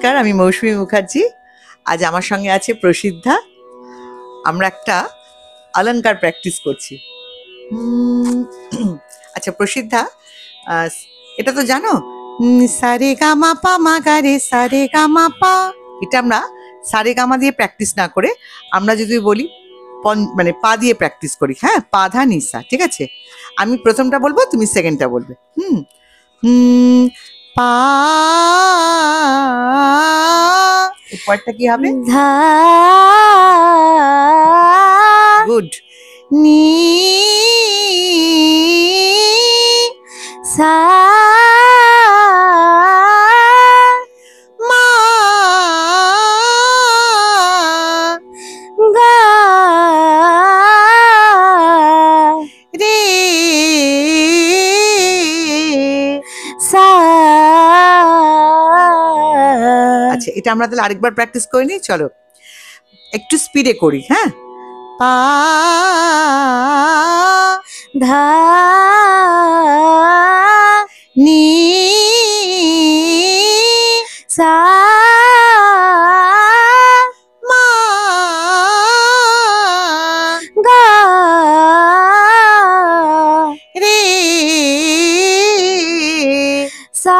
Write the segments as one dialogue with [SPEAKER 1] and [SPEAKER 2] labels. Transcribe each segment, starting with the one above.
[SPEAKER 1] নমস্কার, আমি মৌসুমী মুখার্জি। আজ আমার সঙ্গে আছে প্রসিদ্ধা। আমরা একটা অলংকার প্র্যাকটিস করছি। আচ্ছা প্রসিদ্ধা, এটা তো জানো, সারে গামা পা মা গা রে সারে গামা পা। এটা আমরা সারে গামা দিয়ে প্র্যাকটিস না করে আমরা যদি বলি মানে পা দিয়ে প্র্যাকটিস করি। হ্যাঁ, পা ধা নিসা, ঠিক আছে? আমি প্রথমটা বলবো, তুমি সেকেন্ডটা বলবে। পা, পরেরটা কি হবে?
[SPEAKER 2] ধা,
[SPEAKER 1] গুড।
[SPEAKER 2] নি, সা,
[SPEAKER 1] মা,
[SPEAKER 2] গা,
[SPEAKER 1] রে,
[SPEAKER 2] সা।
[SPEAKER 1] আচ্ছা, এটা আমরা তাহলে আরেকবার প্র্যাকটিস করে নিই। চলো একটু স্পিডে করি। হ্যাঁ, পা,
[SPEAKER 2] ধা,
[SPEAKER 1] নি,
[SPEAKER 2] সা,
[SPEAKER 1] মা,
[SPEAKER 2] গা,
[SPEAKER 1] রে,
[SPEAKER 2] সা,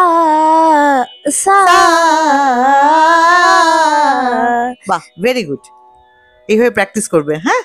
[SPEAKER 2] সা।
[SPEAKER 1] বাহ, ভেরি গুড। এইভাবে প্র্যাকটিস করবে। হ্যাঁ।